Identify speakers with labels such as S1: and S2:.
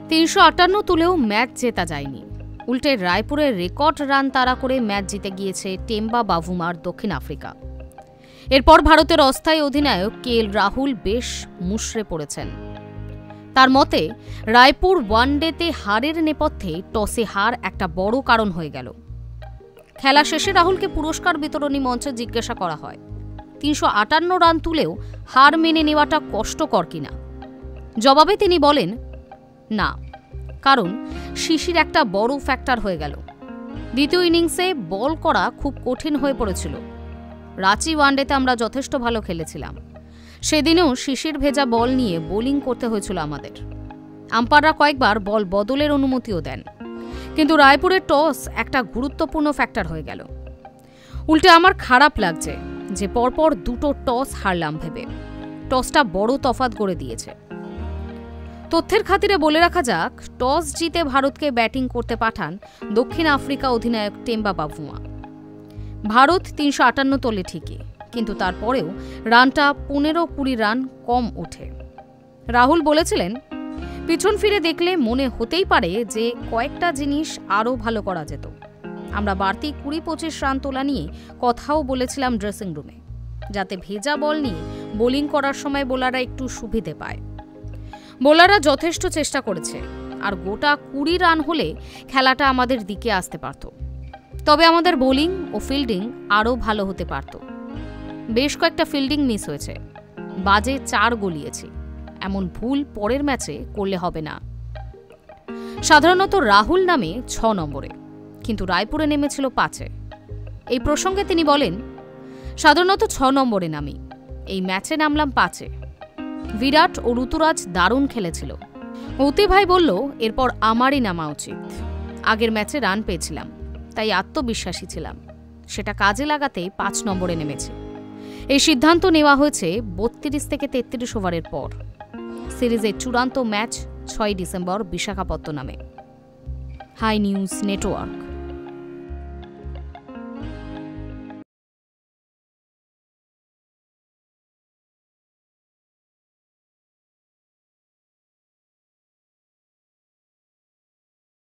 S1: 358 তুলেও match জেতা যায়নি। উল্টে রায়পুরের রেকর্ড রান তাড়া করে ম্যাচ জিতে গিয়েছে টেম্বা বাভুমার দক্ষিণ আফ্রিকা। এরপর ভারতের অস্থায়ী অধিনায়ক KL রাহুল বেশ মুষড়ে পড়েছেন। তার মতে রায়পুর ওয়ানডেতে হারের নেপথ্যে টসে হার একটা বড় কারণ হয়ে গেল। খেলা শেষে রাহুলকে পুরস্কার বিতরণী মঞ্চে জিজ্ঞাসা করা হয় 358 রান তুলেও হার মেনে নেওয়াটা কষ্টকর কিনা। জবাবে তিনি বলেন, না, কারণ শিশির একটা বড় ফ্যাক্টর হয়ে গেল। দ্বিতীয় ইনিংসে বল করা খুব কঠিন হয়ে পড়েছিল। রাঁচি ওয়ানডেতে আমরা যথেষ্ট ভালো খেলেছিলাম। সেদিনেও শিশির ভেজা বল নিয়ে বোলিং করতে হয়েছিল আমাদের। আম্পায়াররা কয়েকবার বল বদলের অনুমতিও দেন, কিন্তু রায়পুরের টস একটা গুরুত্বপূর্ণ ফ্যাক্টর হয়ে গেল। উল্টে আমার খারাপ লাগছে যে পরপর দুটো টস হারলাম ভেবে। টসটা বড় তফাৎ করে দিয়েছে। তথ্যের খাতিরে বলে রাখা যাক, টস জিতে ভারতকে ব্যাটিং করতে পাঠান দক্ষিণ আফ্রিকা অধিনায়ক টেম্বা বাভুমা। ভারত 358 তোলে ঠিকই, কিন্তু তারপরেও রানটা 15-20 রান কম ওঠে। রাহুল বলেছিলেন, পিছন ফিরে দেখলে মনে হতেই পারে যে কয়েকটা জিনিস আরও ভালো করা যেত। আমরা বাড়তি 20-25 রান তোলা নিয়ে কথাও বলেছিলাম ড্রেসিং রুমে, যাতে ভেজা বল নিয়ে বোলিং করার সময় বোলাররা একটু সুবিধে পায়। বোলাররা যথেষ্ট চেষ্টা করেছে, আর গোটা 20 রান হলে খেলাটা আমাদের দিকে আসতে পারত। তবে আমাদের বোলিং ও ফিল্ডিং আরও ভালো হতে পারত। বেশ কয়েকটা ফিল্ডিং মিস হয়েছে, বাজে 4 গলিয়েছি। এমন ভুল পরের ম্যাচে করলে হবে না। সাধারণত রাহুল নামে 6 নম্বরে, কিন্তু রায়পুরে নেমেছিল 5-এ। এই প্রসঙ্গে তিনি বলেন, সাধারণত 6 নম্বরে নামি, এই ম্যাচে নামলাম 5-এ। বিরাট ও ঋতুরাজ দারুণ খেলেছিল। অতি ভাই বলল, এরপর আমারই নামা উচিত। আগের ম্যাচে রান পেয়েছিলাম, তাই আত্মবিশ্বাসী ছিলাম। সেটা কাজে লাগাতে 5 নম্বরে নেমেছে। এই সিদ্ধান্ত নেওয়া হয়েছে 32 থেকে 33 ওভারের পর। সিরিজের চূড়ান্ত ম্যাচ 6 ডিসেম্বর বিশাখাপত্তনমে। Hi news network.